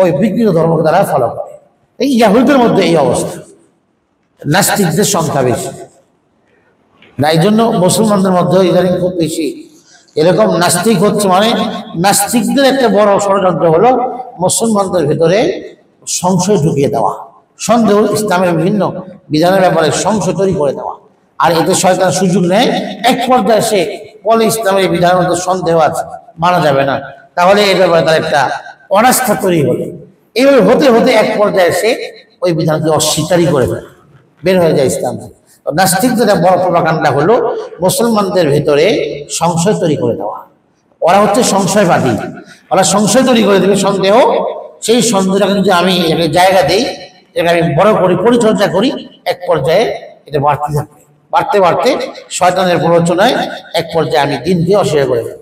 ওই বিকৃত ধর্মকে তারা ফলো করে। এই ইয়াহুদের মধ্যে এই অবস্থা, নাস্তিকদের সংখ্যা বেশি না, এই জন্য মুসলমানদের মধ্যে ইদানিং খুব বেশি এরকম নাস্তিক হচ্ছে। মানে নাস্তিকদের একটা বড় ষড়যন্ত্র হলো মুসলমানদের ভিতরে সংশয় ঢুকিয়ে দেওয়া, সন্দেহ, ইসলামের বিভিন্ন বিধানের ব্যাপারে সংশয় তৈরি করে দেওয়া। আর এতে শয়তান সুযোগ নেয়, এক পর্যায়ে সে বলে ইসলামের বিধানের মধ্যে সন্দেহ আছে, মানা যাবে না, তাহলে এই ব্যাপারে তার একটা অনাস্থা তৈরি হলে এইভাবে হতে হতে এক পর্যায়ে সে ওই বিধানকে অস্বীকারই করে ফেলে, বের হয়ে যায় ইসলাম থেকে। নাস্তিকদের বড় প্রভাকাণ্ডা হলো মুসলমানদের ভেতরে সংশয় তৈরি করে দেওয়া। ওরা হচ্ছে সংশয়বাদী, ওরা সংশয় তৈরি করে দেবে, সন্দেহ, সেই সন্দেহটাকে যদি আমি এটাকে জায়গা দিই, এটাকে আমি বড় করি, পরিচর্যা করি, এক পর্যায়ে এটা বাড়তে থাকবে, বাড়তে বাড়তে শয়তানের প্ররোচনায় এক পর্যায়ে আমি দিনকে অস্বীকার করে দেব।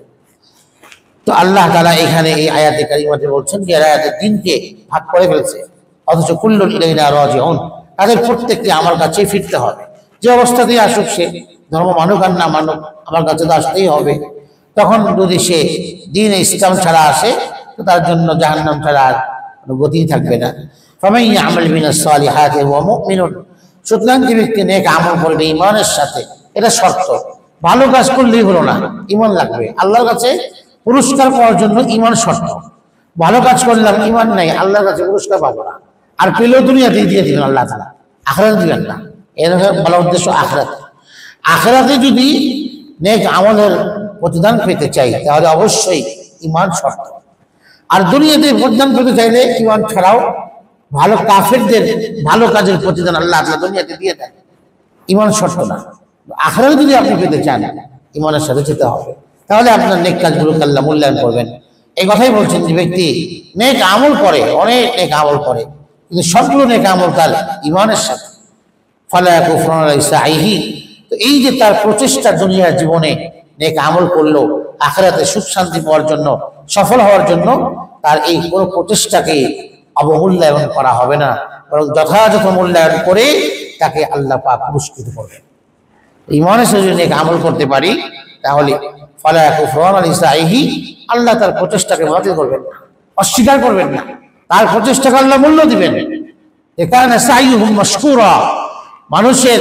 তো আল্লাহ তাআলা এখানে এই আয়াতে কারিমাতে বলছেন যে আয়াতের দিনকে ভাগ করে ফেলেছে, অথচ কুল্লুন ইলাইনা রাজিউন, তাদের প্রত্যেককে আমার কাছে ফিরতে হবে। যে অবস্থাতেই আসুক, সে ধর্ম মানুক আর না মানুক, আমার কাছে তো আসতেই হবে। তখন যদি সে দ্বীন ইসলাম ছাড়া আসে, তো তার জন্য জাহান্নাম ছাড়া আর কোনো গতিই থাকবে না। ফামান ইয়ামাল মিনাস সালিহাতি ওয়া মুমিনুন, সুতরাং যে ব্যক্তি নেক আমল করবে ঈমানের সাথে, এটা শর্ত, ভালো কাজ করলেই হলো না, ঈমান লাগবে। আল্লাহর কাছে পুরস্কার পাওয়ার জন্য ঈমান শর্ত। ভালো কাজ করলাম, ঈমান নাই, আল্লাহর কাছে পুরস্কার পাবো না, আর পেলেও দুনিয়াতেই দিয়ে দিবেন আল্লাহ তাআলা, আখিরাতে দিবেন না। এর বলা উদ্দেশ্য আখিরাতে। আখিরাতে যদি নেক আমলের প্রতিদান পেতে চাই, তাহলে অবশ্যই ঈমান শর্ত। আর দুনিয়াতে প্রতিদান পেতে চাইলে ঈমান ছাড়াও ভালো কাফেরদের ভালো কাজের প্রতিদান আল্লাহ তাআলা দুনিয়াতে দিয়ে দেন, ঈমান শর্ত না। আখিরাতে যদি আপনি পেতে চান, ঈমানের সাথে যেতে হবে, তাহলে আপনার নেক কাজগুলোকে আল্লাহ মূল্যায়ন করবেন। এই কথাই বলছেন যে ব্যক্তি নেক আমল করে, অনেক নেক আমল করে, কিন্তু সবগুলো নেক আমল তার ঈমানের সাথে, ফালা কুফরান সাইহি। তো এই যে তার প্রচেষ্টা দুনিয়ার জীবনে নেক আমল করলো, আখিরাতে সুখ শান্তি পাওয়ার জন্য, সফল হওয়ার জন্য, তার এই কোনো প্রচেষ্টাকে অবমূল্যায়ন করা হবে না, বরং যথাযথ মূল্যায়ন করে তাকে আল্লাহ পাক পুরস্কৃত করবেন। ঈমানের সাথে যদি নেক আমল করতে পারি, তাহলে ফালা কুফরান সাইহি, আল্লাহ তার প্রচেষ্টাকে বাতিল করবেন না, অস্বীকার করবেন না, তার প্রচেষ্টাকে আল্লাহ মূল্য দিবেন। এখানে সাইয়ুহুম মাশকুরা, মানুষের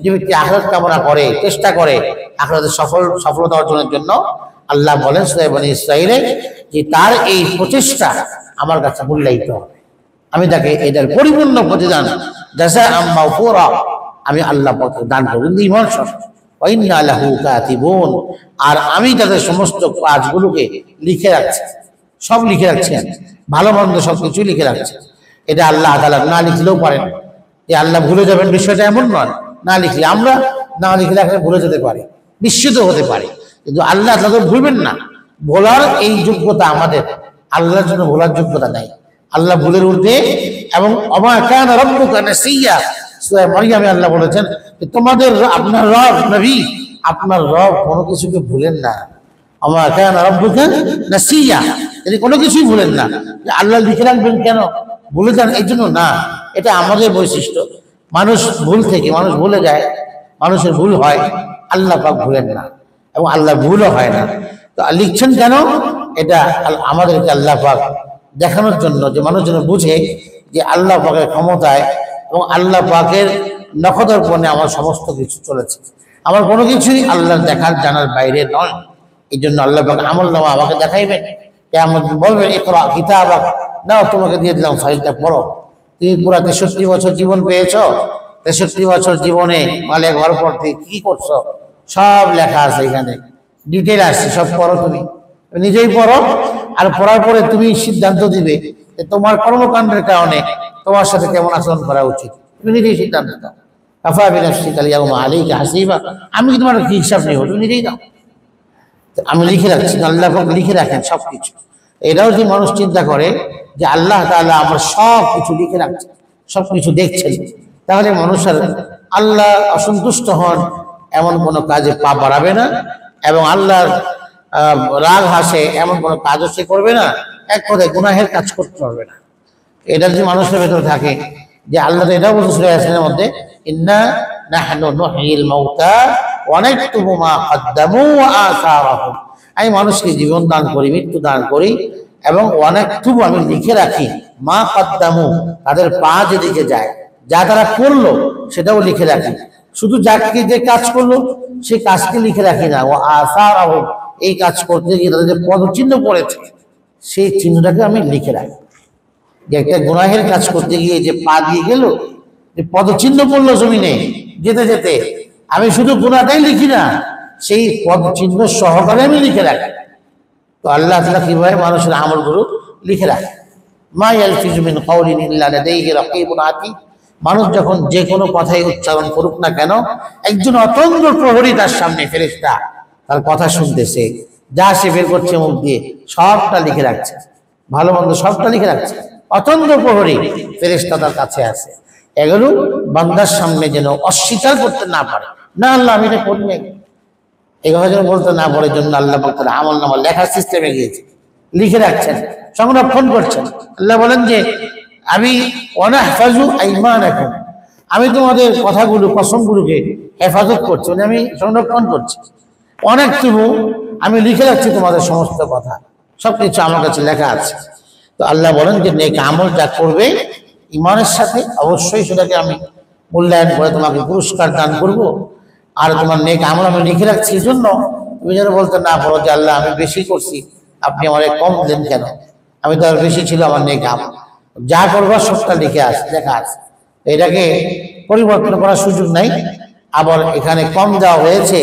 যে ব্যক্তি আখিরাত কামনা করে, চেষ্টা করে আখিরাতে সফলতা অর্জনের জন্য, আল্লাহ বলেন সূরা বনী ইসরাঈলে যে তার এই প্রচেষ্টা আমার কাছে মূল্যায়িত হবে, আমি তাকে এটার পরিপূর্ণ প্রতিদান জাযাআম মাওফুরা আমি আল্লাহ পাক দান করব। ঈমান শর্ত, ওয়া ইন্না লাহু কাতিবুন, আর আমি তাদের সমস্ত কাজগুলোকে লিখে রাখছি, সব লিখে রাখছেন, ভালো মন্দ সবকিছু লিখে রাখছেন। এটা আল্লাহ তাআলা না লিখলেও পারেন, যে আল্লাহ ভুলে যাবেন বিষয়টা এমন নয়, না লিখলে আমরা না লিখলে এখন ভুলে যেতে পারি, বিস্মিত হতে পারি, কিন্তু আল্লাহ তাদের ভুলবেন না। ভোলার এই যোগ্যতা আমাদের, আল্লাহর জন্য ভোলার যোগ্যতা নাই, আল্লাহ ভুলের ঊর্ধ্বে। এবং ওমা কানা রাব্বুকা নাসিয়া, সূরা মারইয়ামে আল্লাহ বলেছেন যে তোমাদের আপনার রব নবী, আপনার রব কোনো কিছুকে ভুলেন না। ওমা কানা রাব্বুকা নাসিয়া, তিনি কোনো কিছুই ভুলেন না। আল্লাহ লিখে রাখবেন কেন, ভুলে যান এই জন্য না, এটা আমাদের বৈশিষ্ট্য। মানুষ ভুল থেকে, মানুষ ভুলে যায়, মানুষের ভুল হয়, আল্লাহ পাক ভুলেন না, এবং আল্লাহ ভুলও হয় না। তো লিখছেন কেন, এটা আমাদেরকে আল্লাহ পাক দেখানোর জন্য, যে মানুষ যেন বুঝে যে আল্লাহ পাকের ক্ষমতায় এবং আল্লাহ পাকের নখদর্পণে আমার সমস্ত কিছু চলেছে, আমার কোনো কিছুই আল্লাহর দেখার জানার বাইরে নয়। এই জন্য আল্লাহ পাক আমলনামা আমাকে দেখাইবেন, কিয়ামত বলবেন ইকরা কিতাবাক, নাও তোমাকে দিয়ে দিলাম, ফাইলটা পড়ো। তুমি পুরা 63 বছর জীবন পেয়েছ, 63 বছর জীবনে মালে ঘর পড়তে কি করছো সব লেখা আছে, এখানে ডিটেল আসছে, সব পড়ো, তুমি নিজেই পড়ো। আর পড়ার পরে তুমি সিদ্ধান্ত দিবে যে তোমার কর্মকাণ্ডের কারণে তোমার সাথে কেমন আচরণ করা উচিত, তুমি নিজেই সিদ্ধান্ত দাও। কাফা বিনাফসিকা আল-ইয়াওমা আলাইকা হাসিবা, আমি তোমার কি হিসাব নেব, তুমি নিজেই দাও। আমি লিখে রাখছি, আল্লাহ লিখে রাখেন সবকিছু। এটাও যে মানুষ চিন্তা করে যে আল্লাহ তাআলা আমার সব কিছু লিখে রাখছেন, সব কিছু দেখছেন, তাহলে মানুষের আল্লাহ অসন্তুষ্ট হন এমন কোনো কাজে পা বাড়াবে না, এবং আল্লাহর রাগ হাসে এমন কোনো কাজও সে করবে না, এক কথায় গুনাহের কাজ করতে পারবে না। এটা যদি মানুষের ভেতরে থাকে, যে আল্লাহ তো এটাও বলছে সূরা ইয়াসিনের মধ্যে, ইন্না নাহনু নুহয়িল মাউতা ওয়া নাকতুবু মা কদ্দামু ওয়া আসারাহুম, আমি মানুষকে জীবন দান করি, মৃত্যু দান করি, এবং অনেক তবু আমি লিখে রাখি মা কদ্দামু, তাদের পা যেদিকে যায়, যা তারা করলো সেটাও লিখে রাখি। শুধু যাকে যে কাজ করলো সেই কাজকে লিখে রাখি না, ও আসার এই কাজ করতে গিয়ে তাদের যে পদচিহ্ন পড়েছে সেই চিহ্নটাকে আমি লিখে রাখি। যে একটা গুনাহের কাজ করতে গিয়ে যে পা দিয়ে গেল, যে পদচিহ্ন পড়লো জমিনে যেতে যেতে, আমি শুধু গুনাহটাই লিখি না, সেই পদচিহ্ন সহকারে আমি লিখে রাখি। তো আল্লাহ তাআলা কিভাবে মানুষের আমলগুলো লিখে রাখে। মা ইয়ালফিজু মিন কাওলিন ইল্লা লাদাইহি রাকীবুন আতীদ, মানুষ যখন যে কোনো কথাই উচ্চারণ করুক না কেন, একজন অতন্দ্র প্রহরী তার সামনে ফেরেশতা তার কথা শুনতেছে, যা সে বের করছে মুখ দিয়ে সবটা লিখে রাখছে, ভালো মন্দ সবটা লিখে রাখছে। অতন্দ্র প্রহরী ফেরেশতা তার কাছে আছে। এগুলো বান্দার সামনে যেন অস্বীকার করতে না পারে, না আল্লাহ আমি এটা করি নাই, এই কথা যেন বলতে না পারে, জন্য আল্লাহ বলতেন আমল নামা লেখার সিস্টেমে গিয়েছে, লিখে রাখছেন, সংরক্ষণ করছেন। আল্লাহ বলেন যে আমি ওয়ানাহফাজু আইমানাকুম, আমি তোমাদের কথাগুলো কসমগুলোকে হেফাজত করছি, মানে আমি সংরক্ষণ করছি। অনেক তবু আমি লিখে রাখছি তোমাদের সমস্ত কথা, সবকিছু আমার কাছে লেখা আছে। তো আল্লাহ বলেন যে নেক আমল যা করবে ইমানের সাথে, অবশ্যই সেটাকে আমি মূল্যায়ন করে তোমাকে পুরস্কার দান করব। আর তোমার নেক আমল আমি লিখে রাখছি, এই জন্য তুমি যেন বলতে না পারো যে আল্লাহ আমি বেশি করছি, আপনি আমার কম দেন কেন, আমি তো আর বেশি ছিল আমার নেক আমল। যা করবার সবটা লেখা আছে, এটাকে পরিবর্তন করার সুযোগ নাই। আবার এখানে কম দেওয়া হয়েছে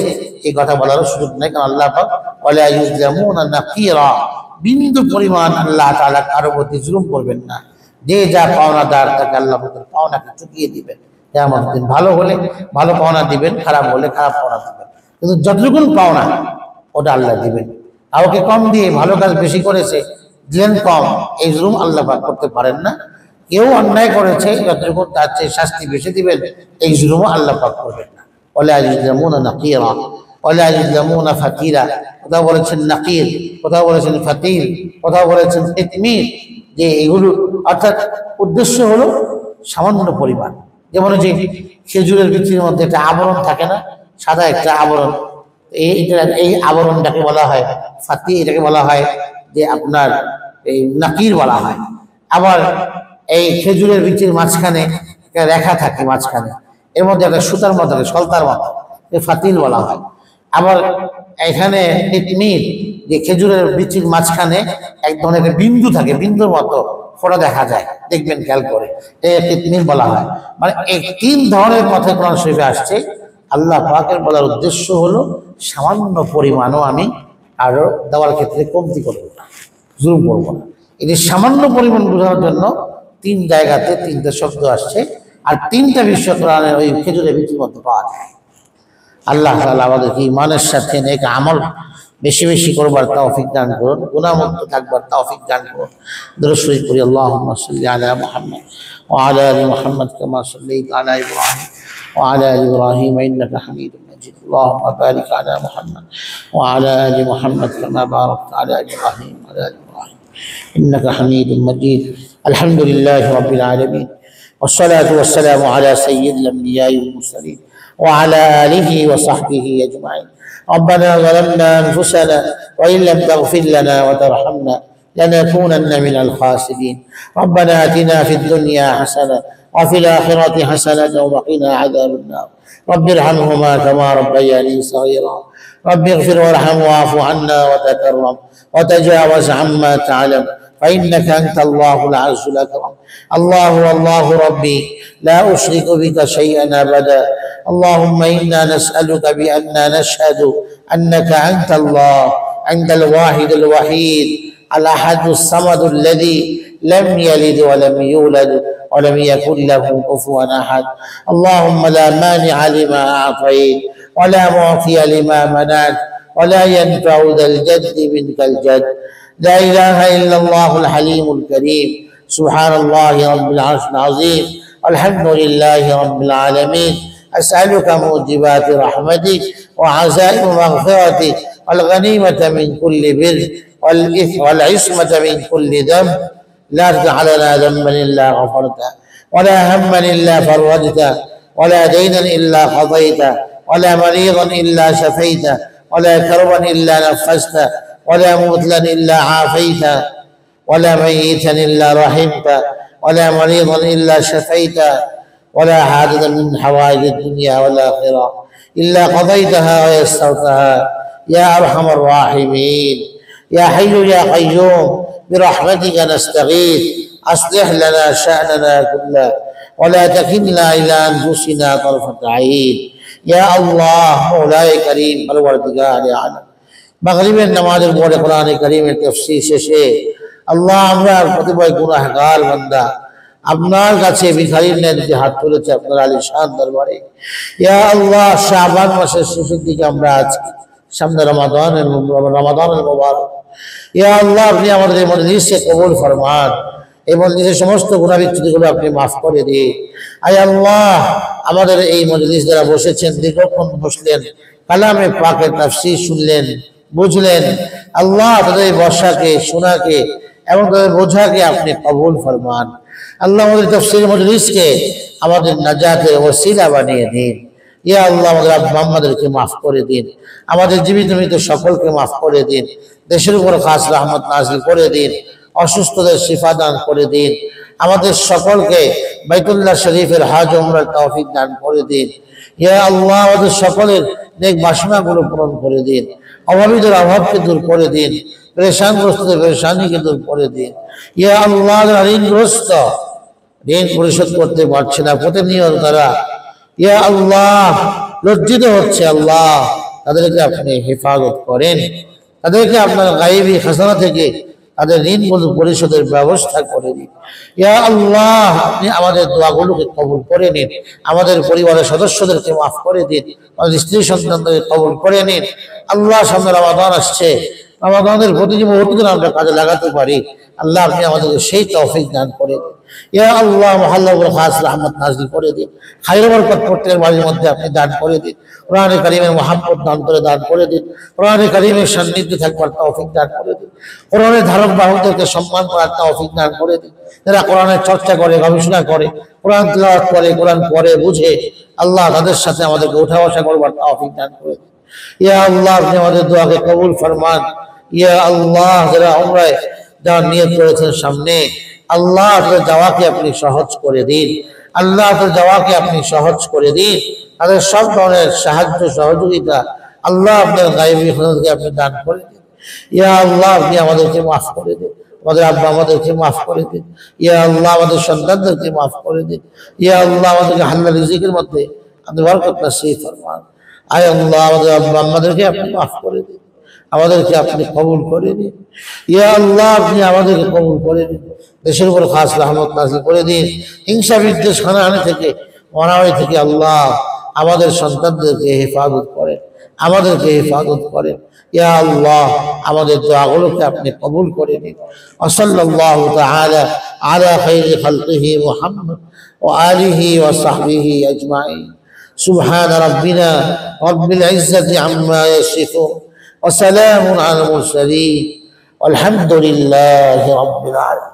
এই কথা বলারও সুযোগ নাই, কারণ আল্লাহ পাক ওয়ালা ইউযলামুনা নাকিরা, বিন্দু পরিমাণ আল্লাহ তাআলা কারো প্রতি জুলুম করবেন না। যে যা পাওনাদার তাকে আল্লাহ তার পাওনাকে চুকিয়ে দিবেন। কিয়ামত দিন ভালো হলে ভালো পাওনা দিবেন, খারাপ হলে খারাপ পাওনা দিবেন, কিন্তু যতটুকু পাওনা ওটা আল্লাহ দিবেন। কাউকে কম দিয়ে ভালো কাজ বেশি করেছে দিলেন কম, এই জুলুম আল্লাহ পাক করতে পারেন না। কেউ অন্যায় করেছে যতটুকু তার চেয়ে শাস্তি বেশি দিবেন, এই জুলুমও আল্লাহ পাক করবেন না। ওয়ালা ইউযলামুনা নাকিরা ওয়ালা ইউযলামুনা ফাতিরা, কোথাও বলেছেন নাকির, কোথাও বলেছেন ফাতিল, কোথাও বলেছেন কিতমির, যে এগুলো অর্থাৎ উদ্দেশ্য হলো সামান্য পরিমাণ। যেমন যে খেজুরের বিচির মধ্যে একটা আবরণ থাকে না, সাদা একটা আবরণ, এই আবরণটাকে বলা হয় ফাতি, এটাকে বলা হয় যে আপনার এই নাকির বলা হয়। আবার এই খেজুরের বিচির মাঝখানে একটা রেখা থাকে, মাঝখানে এর মধ্যে একটা সুতার মতো থাকে, সলতার মতো, ফাতিল বলা হয়। আবার এখানে কিতমির, যে খেজুরের বিচির মাঝখানে এক ধরনের বিন্দু থাকে, বিন্দুর মতো ফোঁটা দেখা যায়, দেখবেন খেয়াল করে, কিতমির বলা হয়। মানে এই তিন ধরনের কথা কোরআন শরীফে আসছে। আল্লাহ পাকের বলার উদ্দেশ্য হলো সামান্য পরিমাণও আমি আরো দেওয়ার ক্ষেত্রে কমতি করবো না, জুলুম করবো না। এটি সামান্য পরিমাণ বোঝানোর জন্য তিন জায়গাতে তিনটা শব্দ আসছে, আর তিনটা বিষয় কোরআনের ওই খেজুরের বিচির মধ্যে পাওয়া যায়। আল্লাহ তাআলা আমাদেরকে ঈমানের সাথে নেক আমল বেশি বেশি করবার তৌফিক দান করুন, গুনাহমুক্ত থাকবার তৌফিক দান করুন। দরুদ শরীফ পড়ি, আল্লাহুম্মা সাল্লি আলা মুহাম্মদ ওয়া আলা আলি মুহাম্মদ কামা সাল্লাইতা আলা ইব্রাহিম ওয়া আলা আলি ইব্রাহিম ইন্নাকা হামিদুম মাজিদ। আল্লাহুম্মা বারিক আলা মুহাম্মদ ওয়া আলা আলি মুহাম্মদ কামা বারাকতা আলা ইব্রাহিম ওয়া আলা আলি ইব্রাহিম ইন্নাকা হামিদুম মাজিদ। আলহামদুলিল্লাহি রাব্বিল আলামিন, ওয়াসসালাতু ওয়াসসালামু আলা সাইয়্যিদিল আমবিয়াই ওয়াল মুরসালিন وعلى آله وصحبه أجمعين. ربنا ظلمنا أنفسنا وإن لم تغفر لنا وترحمنا لنكونن من الخاسرين. ربنا آتنا في الدنيا حسنة وفي الآخرة حسنة وقنا عذاب النار. رب ارحمهما كما ربياني صغيرا. رب اغفر وارحم واعف عنا وتكرم وتجاوز عما تعلم، فإنك أنت الله العز الأكرم. الله والله ربي لا أشرك بك شيئا أبدا. اللهم إنا نسألك بأننا نشهد أنك أنت الله، أنت الواحد الوحيد الأحد الصمد الذي لم يلد ولم يولد ولم يكن له كفوا أحد. اللهم لا مانع لما أعطيت ولا معطي لما منعت ولا ينفع ذا الجد منك الجد. لا إله إلا الله الحليم الكريم. سبحان الله رب العرش العظيم، الحمد لله رب العالمين. أسألك موجبات رحمتك وعزائم مغفرتك والغنيمة من كل بر والعصمة من كل ذنب. لا تدع لنا ذنبا إلا غفرته ولا هما إلا فرجته ولا دينا إلا قضيته ولا مريضا إلا شفيته ولا كربا إلا نفسته ولا مبتلا إلا عافيته ولا ميتا إلا رحمته ولا مريضا إلا شفيته ولا حاجة من حوائج الدنيا والآخرة إلا قضيتها ويسرتها يا أرحم الراحمين يا حي يا قيوم برحمتك نستغيث أصلح لنا شأننا كله ولا تكلنا إلى أنفسنا طرفة عين يا الله مولاي كريم الوردگار عالم মাগরিবের নামাজের পরে কোরআনে কারীমের তাফসীর শেষে আল্লাহ আমরা প্রতিবয় গুনাহগার বান্দা আপনার কাছে ভিখারির ন্যায় হাত তুলেছে আপনার আলিশান দরবারে ইয়া আল্লাহ শাবান মাসের শেষের দিকে আমরা আছি সামনে রমাদানের মুবারক ইয়া আল্লাহ আপনি আমাদের এই মজলিসকে কবুল ফরমান এই মজলিসের সমস্ত গুনাহ বিচ্যুতিগুলো আপনি মাফ করে দিন আয় আল্লাহ আমাদের এই মজলিস যারা বসেছেন দীর্ঘক্ষণ বসলেন কালামে পাকের তাফসীর শুনলেন বুঝলেন আল্লাহ তাদের বর্ষাকে শোনাকে এবং তাদের বোঝাকে আপনি কবুল ফরমান আল্লাহ আমাদের তাফসীর মজলিসকে আমাদের নাজাতের ওসিলা বানিয়ে দিন ইয়া আল্লাহ আমাদের আব্বা আম্মাদেরকে মাফ করে দিন আমাদের জীবিত মৃত সকলকে মাফ করে দিন দেশের উপর খাস রহমত নাযিল করে দিন অসুস্থদের শিফা দান করে দিন আমাদের সকলকে বাইতুল্লাহ শরীফের হজ উমরার তৌফিক দান করে দিন ইয়া আল্লাহ আমাদের সকলের নেক বাসনাগুলো পূরণ করে দিন অভাবীদের অভাবকে দূর করে দিন পেরেশানগ্রস্তদের পেরেশানিকে দূর করে দিন ইয়া আল্লাহ ঋণগ্রস্ত ঋণ পরিশোধ করতে পারছে না প্রতিনিয়ত তারা ইয়া আল্লাহ লজ্জিত হচ্ছে আল্লাহ তাদেরকে আপনি হেফাজত করেন তাদেরকে আপনার গায়েবী খাজানা থেকে তাদের ঋণ পরিশোধের ব্যবস্থা করে দিন ইয়া আল্লাহ আপনি আমাদের দোয়াগুলোকে কবুল করে নিন আমাদের পরিবারের সদস্যদেরকে মাফ করে দিন আমাদের স্ত্রী সন্তানদেরকে কবুল করে নিন আল্লাহ সামনে রমাদান আসছে রমাদানের প্রতিটি মুহূর্তে আমরা কাজে লাগাতে পারি আল্লাহ আপনি আমাদেরকে সেই তৌফিক দান করে দিন ইয়া আল্লাহ মহল্লাগুলো খাস রহমত নাযিল করে দিন খায়র বরকত প্রত্যেকের বাড়ির মধ্যে আপনি দান করে দিন কোরআনে কারীমের মহব্বত দান করে দিন কোরআনে কারীমের সান্নিধ্যে থাকবার তৌফিক দান করে দিন কোরআনের ধারক বাহকদেরকে সম্মান করার তৌফিক দান করে দিন যারা কোরআনের চর্চা করে গবেষণা করে কোরআন তিলাওয়াত করে কোরআন পড়ে বুঝে আল্লাহ তাদের সাথে আমাদেরকে উঠা বসা করবার তৌফিক দান করে দিন ইয়া আল্লাহ আপনি আমাদের দোয়াকে কবুল ফরমান ইয়া আল্লাহ যারা উমরায় যাওয়ার নিয়ত করেছেন সামনে আল্লাহ তাদের যাওয়াকে আপনি সহজ করে দিন আল্লাহ তাদের যাওয়াকে আপনি সহজ করে দিন তাদের সব ধরনের সাহায্য সহযোগিতা আল্লাহ আপনার গায়েবী খাজানাকে আপনি দান করে দিন ইয়া আল্লাহ আপনি আমাদেরকে মাফ করে দিন আমাদের আব্বা আমাদেরকে মাফ করে দিন ইয়া আল্লাহ আমাদের সন্তানদেরকে মাফ করে দিন ইয়া আল্লাহ আমাদেরকে হালাল রিজিকের মধ্যে আপনি বরকত নসিব ফরমান আয় আল্লাহ আমাদের আব্বা আমাদেরকে আপনি মাফ করে দিন আমাদেরকে আপনি কবুল করে দিন ইয়া আল্লাহ আপনি আমাদেরকে কবুল করে দিন দেশের উপর খাস রহমত নাযিল করে দিন হিংসা বিদ্বেষ হানাহানি থেকে অনাহারি থেকে আল্লাহ আমাদের সন্তানদেরকে হেফাজত করেন আমাদেরকে হেফাজত করেন ইয়া আল্লাহ আমাদের দোয়াগুলোকে আপনি কবুল করে নিন সাল্লাল্লাহু তাআলা আলা খায়রি খালকিহি মুহাম্মদ ওয়া আলিহি ওয়া সাহবিহি আজমাইন সুবহান রাব্বিনা রাব্বিল ইজ্জাতি আম্মা ইয়াসিফুন ওয়া সালামুন আলাল মুরসালিন والحمد لله رب العالمين